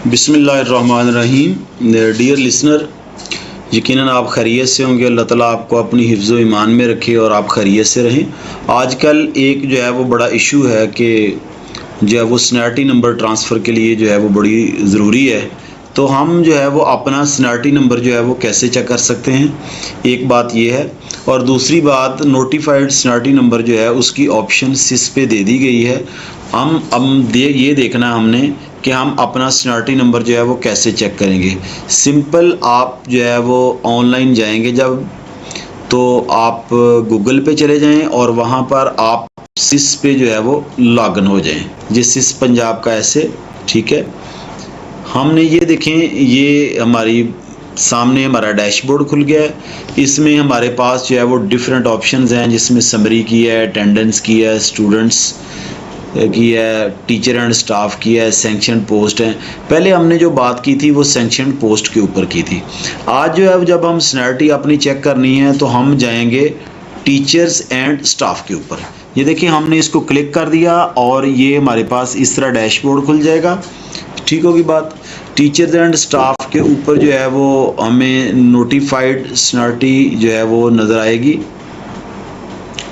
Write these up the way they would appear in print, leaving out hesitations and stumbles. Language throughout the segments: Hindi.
बिस्मिल्लाहिर्रहमानिर्रहीम। डियर लिसनर, यकीनन आप खैरियत से होंगे। अल्लाह ताला आपको अपनी हिफ्ज़ व ईमान में रखे और आप खैरियत से रहें। आजकल एक जो है वो बड़ा इशू है कि जो है वो स्नैटी नंबर ट्रांसफ़र के लिए जो है वो बड़ी ज़रूरी है। तो हम जो है वो अपना स्नैटी नंबर जो है वो कैसे चेक कर सकते हैं, एक बात ये है। और दूसरी बात, नोटिफाइड स्नैटी नंबर जो है उसकी ऑप्शन सिस पे दे दी गई है। ये देखना है हमने कि हम अपना स्नैटी नंबर जो है वो कैसे चेक करेंगे। सिंपल, आप जो है वो ऑनलाइन जाएंगे जब, तो आप गूगल पे चले जाएं और वहाँ पर आप सिस पे जो है वो लॉगिन हो जाएं। ये सिस पंजाब का ऐसे, ठीक है। हमने ये देखें, ये हमारी सामने हमारा डैशबोर्ड खुल गया है। इसमें हमारे पास जो है वो डिफरेंट ऑप्शंस हैं, जिसमें समरी की है, अटेंडेंस की है, स्टूडेंट्स की है, टीचर एंड स्टाफ की है, सैंक्शन पोस्ट है। पहले हमने जो बात की थी वो सैंक्शन पोस्ट के ऊपर की थी। आज जो है जब हम स्नैटी अपनी चेक करनी है तो हम जाएंगे टीचर्स एंड स्टाफ के ऊपर। ये देखिए, हमने इसको क्लिक कर दिया और ये हमारे पास इस तरह डैशबोर्ड खुल जाएगा। ठीक होगी बात। टीचर्स एंड स्टाफ के ऊपर जो है वो हमें नोटिफाइड स्नैटी जो है वो नज़र आएगी।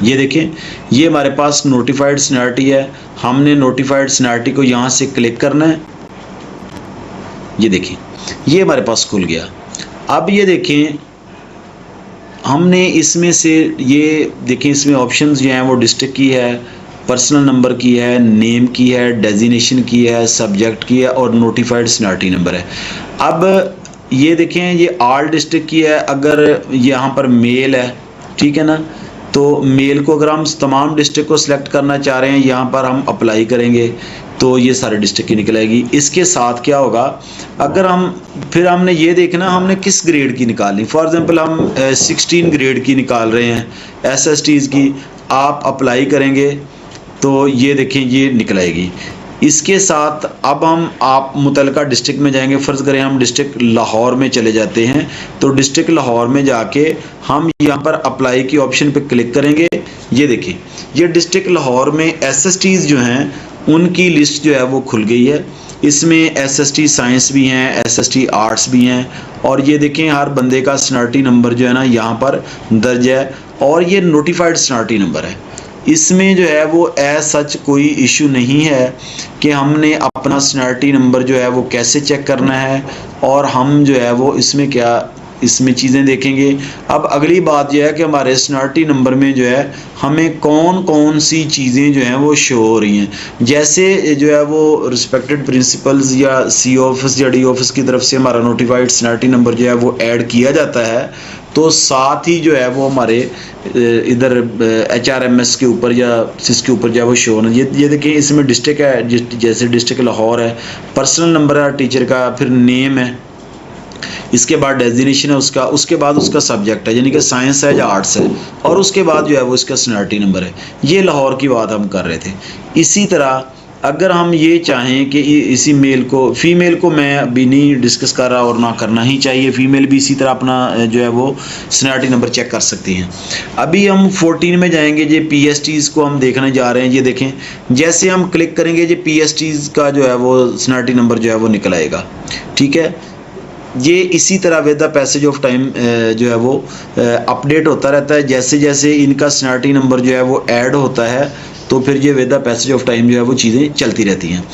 ये देखें, ये हमारे पास नोटिफाइड स्नैटी है। हमने नोटिफाइड स्नैटी को यहाँ से क्लिक करना है। ये देखें, ये हमारे पास खुल गया। अब ये देखें, हमने इसमें से ये देखें, इसमें ऑप्शंस जो हैं वो डिस्ट्रिक्ट की है, पर्सनल नंबर की है, नेम की है, डेजिग्नेशन की है, सब्जेक्ट की है और नोटिफाइड स्नैटी नंबर है। अब ये देखें, ये ऑल डिस्ट्रिक्ट की है। अगर यहाँ पर मेल है, ठीक है ना, तो मेल को अगर हम तमाम डिस्ट्रिक्ट को सिलेक्ट करना चाह रहे हैं, यहाँ पर हम अप्लाई करेंगे तो ये सारे डिस्ट्रिक्ट की निकल आएगी। इसके साथ क्या होगा, अगर हम फिर हमने ये देखना हमने किस ग्रेड की निकालनी। फॉर एग्जांपल हम 16 ग्रेड की निकाल रहे हैं, SSTs की। आप अप्लाई करेंगे तो ये देखें, ये निकल आएगी। इसके साथ अब आप मुतलका डिस्ट्रिक्ट में जाएंगे। फ़र्ज़ करें हम डिस्ट्रिक्ट लाहौर में चले जाते हैं, तो डिस्ट्रिक्ट लाहौर में जाके हम यहाँ पर अप्लाई की ऑप्शन पे क्लिक करेंगे। ये देखिए, ये डिस्ट्रिक्ट लाहौर में SSTs जो हैं उनकी लिस्ट जो है वो खुल गई है। इसमें SST साइंस भी हैं, SST आर्ट्स भी हैं। और ये देखें, हर बंदे का स्नैटी नंबर जो है ना यहाँ पर दर्ज है और ये नोटिफाइड स्नैटी नंबर है। इसमें जो है वो सच कोई इशू नहीं है कि हमने अपना स्नैटी नंबर जो है वो कैसे चेक करना है, और हम जो है वो इसमें चीज़ें देखेंगे। अब अगली बात यह है कि हमारे स्नैटी नंबर में जो है हमें कौन कौन सी चीज़ें जो हैं वो शो हो रही हैं। जैसे जो है वो रिस्पेक्टेड प्रिंसिपल्स या C ऑफिस या D ऑफिस की तरफ से हमारा नोटिफाइड स्नैटी नंबर जो है वो ऐड किया जाता है, तो साथ ही जो है वो हमारे इधर HRMS के ऊपर या सिस के ऊपर जो है वो शो होना। ये देखिए, इसमें डिस्ट्रिक्ट है, जैसे डिस्ट्रिक्ट लाहौर है, पर्सनल नंबर है टीचर का, फिर नेम है, इसके बाद डेजिग्नेशन है उसका, उसके बाद उसका सब्जेक्ट है, यानी कि साइंस है या आर्ट्स है, और उसके बाद जो है वो इसका स्नैटी नंबर है। ये लाहौर की बात हम कर रहे थे। इसी तरह अगर हम ये चाहें कि इसी फीमेल को मैं अभी नहीं डिस्कस कर रहा और ना करना ही चाहिए, फीमेल भी इसी तरह अपना जो है वो स्नैटी नंबर चेक कर सकती हैं। अभी हम 14 में जाएंगे, ये PSTs को हम देखने जा रहे हैं। ये देखें, जैसे हम क्लिक करेंगे ये PSTs का जो है वो स्नैटी नंबर जो है वो निकल आएगा। ठीक है, ये इसी तरह with the passage of time जो है वो अपडेट होता रहता है। जैसे जैसे इनका स्नैटी नंबर जो है वो ऐड होता है, तो फिर ये with the passage of time जो है वो चीज़ें चलती रहती हैं।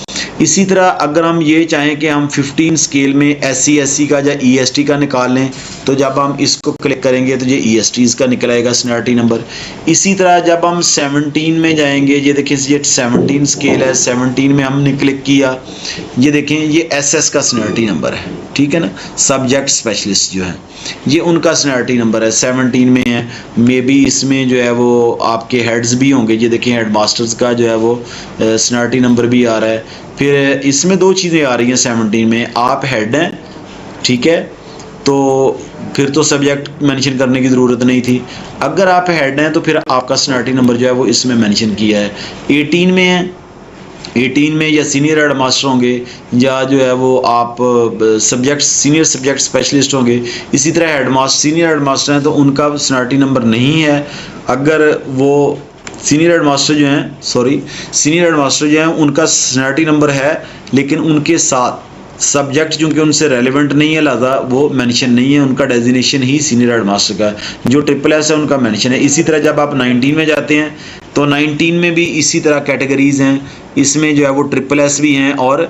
इसी तरह अगर हम ये चाहें कि हम 15 स्केल में SC SC का या EST का निकाल लें, तो जब हम इसको क्लिक करेंगे तो ये ESTs का निकल आएगा स्नैटी नंबर। इसी तरह जब हम 17 में जाएंगे, ये देखें, ये 17 स्केल है, 17 में हमने क्लिक किया, ये देखें, ये SS का स्नैटी नंबर है। ठीक है ना, सब्जेक्ट स्पेशलिस्ट जो है ये उनका स्नैटी नंबर है, 17 में है। मे बी इसमें जो है वो आपके हेड्स भी होंगे। ये देखें, हेड मास्टर्स का जो है वो स्नैटी नंबर भी आ रहा है। फिर इसमें दो चीज़ें आ रही हैं 17 में, आप हेड हैं, ठीक है, तो फिर तो सब्जेक्ट मेंशन करने की ज़रूरत नहीं थी। अगर आप हेड हैं तो फिर आपका स्नैटी नंबर जो है वो इसमें मेंशन किया है। 18 में है, 18 में या सीनियर हेड मास्टर होंगे, या जो है वो आप सीनियर सब्जेक्ट स्पेशलिस्ट होंगे। इसी तरह सीनियर हेड मास्टर हैं तो उनका स्नैटी नंबर नहीं है। अगर वो सीनियर हेड मास्टर जो हैं उनका स्नैटी नंबर है, लेकिन उनके साथ सब्जेक्ट चूँकि उनसे रेलिवेंट नहीं है, लिहाजा वो मेंशन नहीं है, उनका डेजिग्नेशन ही सीनियर हेडमास्टर का है। जो ट्रिपल एस है उनका मेंशन है। इसी तरह जब आप 19 में जाते हैं तो 19 में भी इसी तरह कैटेगरीज़ हैं, इसमें जो है वो ट्रिपल एस भी हैं और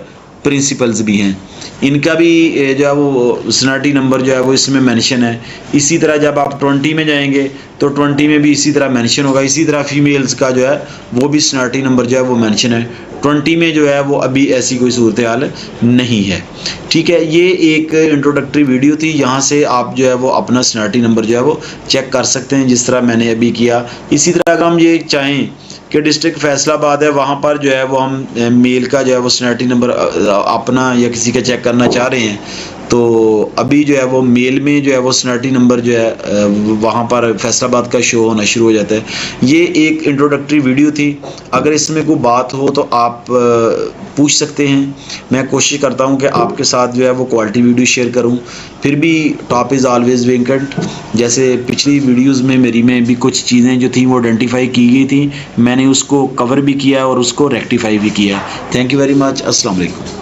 प्रिंसिपल्स भी हैं, इनका भी जो है वो सीनियरिटी नंबर जो है वो इसमें मेंशन है। इसी तरह जब आप 20 में जाएंगे तो 20 में भी इसी तरह मेंशन होगा। इसी तरह फीमेल्स का जो है वो भी सीनियरिटी नंबर जो है वो मेंशन है। 20 में जो है वो अभी ऐसी कोई सूरत हाल नहीं है। ठीक है, ये एक इंट्रोडक्टरी वीडियो थी। यहाँ से आप जो है वो अपना सीनियरिटी नंबर जो है वो चेक कर सकते हैं, जिस तरह मैंने अभी किया। इसी तरह अगर हम ये चाहें कि डिस्ट्रिक्ट फैसलाबाद है, वहाँ पर जो है वो हम मेल का जो है वो सीनियरिटी नंबर अपना या किसी का चेक करना चाह रहे हैं, तो अभी जो है वो मेल में जो है वो सीनियरिटी नंबर जो है वहाँ पर फैसलाबाद का शो होना शुरू हो जाता है। ये एक इंट्रोडक्टरी वीडियो थी। अगर इसमें कोई बात हो तो आप पूछ सकते हैं। मैं कोशिश करता हूँ कि आपके साथ जो है वो क्वालिटी वीडियो शेयर करूँ। फिर भी टॉप इज़ ऑलवेज वेकेंट। जैसे पिछली वीडियोज़ में मेरी में भी कुछ चीज़ें जो थी वो आइडेंटिफाई की गई थी, मैंने उसको कवर भी किया और उसको रेक्टिफाई भी किया। Thank you very much. अस्सलाम वालेकुम।